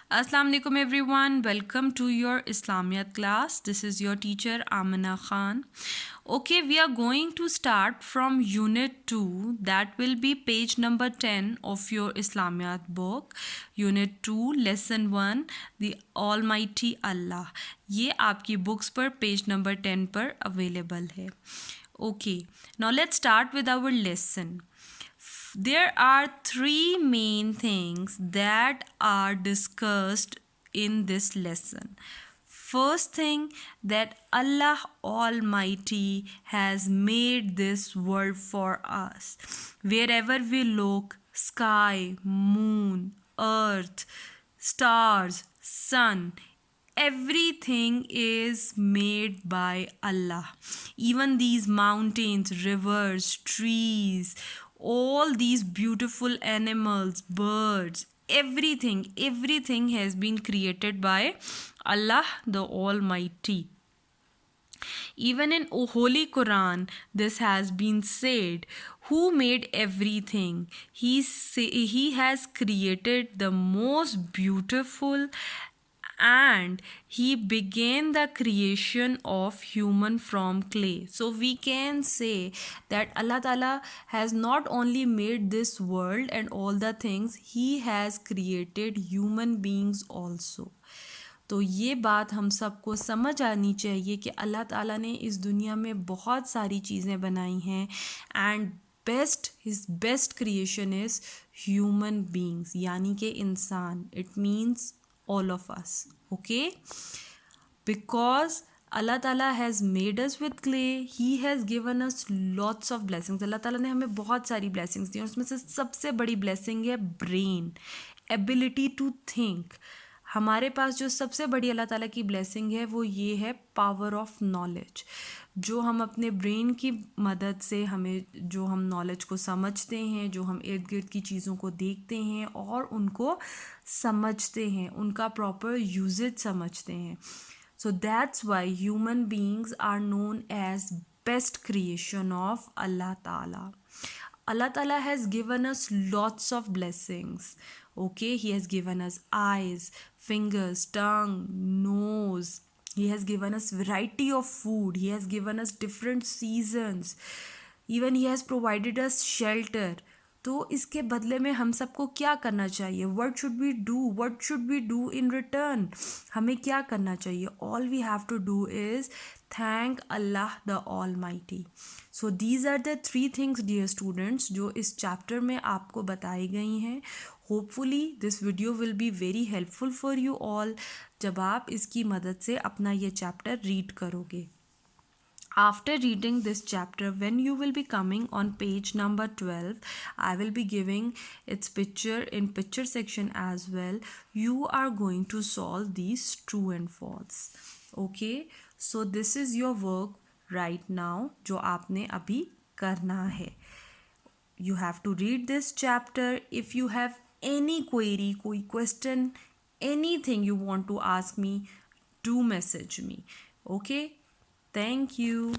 Assalamu alaikum everyone. Welcome to your Islamiyat class. This is your teacher Amina Khan. Okay, we are going to start from unit 2. That will be page number 10 of your Islamiyat book. Unit 2, lesson 1, the Almighty Allah. ये आपकी books पर page number 10 पर available है. Okay, now let's start with our lesson. There are three main things that are discussed in this lesson. First thing, that Allah Almighty has made this world for us. Wherever we look, sky, moon, earth, stars, sun, everything is made by Allah. Even these mountains, rivers, trees, all these beautiful animals, birds, everything has been created by Allah the Almighty. Even in Holy Quran, this has been said. Who made everything? He has created the most beautiful, and he began the creation of human from clay. So we can say that Allah Ta'ala has not only made this world and all the things, he has created human beings also. तो ये बात हम सबको समझ आनी चाहिए कि अल्लाह ताला ने इस दुनिया में बहुत सारी चीज़ें बनाई हैं and his best creation is human beings, यानी कि इंसान. It means all of us. Okay, because Allah Ta'ala has made us with clay. He has given us lots of blessings. Allah Ta'ala ने हमें बहुत सारी blessings दी और उसमें से सबसे बड़ी blessing है brain, ability to think. हमारे पास जो सबसे बड़ी अल्लाह ताला की ब्लेसिंग है वो ये है पावर ऑफ नॉलेज. जो हम अपने ब्रेन की मदद से हमें जो हम नॉलेज को समझते हैं, जो हम इर्द गिर्द की चीज़ों को देखते हैं और उनको समझते हैं, उनका प्रॉपर यूजेज समझते हैं. So that's why human beings are known as best creation of Allah Ta'ala. Allah Ta'ala has given us lots of blessings. Okay, He has given us eyes, fingers, tongue, nose. He has given us variety of food. He has given us different seasons. Even He has provided us shelter. तो इसके बदले में हम सबको क्या करना चाहिए? What should we do? What should we do in return? हमें क्या करना चाहिए? All we have to do is thank Allah the Almighty. So these are the three things, dear students, जो इस चैप्टर में आपको बताई गई हैं. Hopefully this video will be very helpful for you all जब आप इसकी मदद से अपना ये चैप्टर रीड करोगे. After reading this chapter, when you will be coming on page number 12, I will be giving its picture in picture section as well. You are going to solve these true and false. Okay, so this is your work right now जो आपने अभी करना है. You have to read this chapter. If you have any query, कोई question, anything you want to ask me, do message me. Okay, thank you.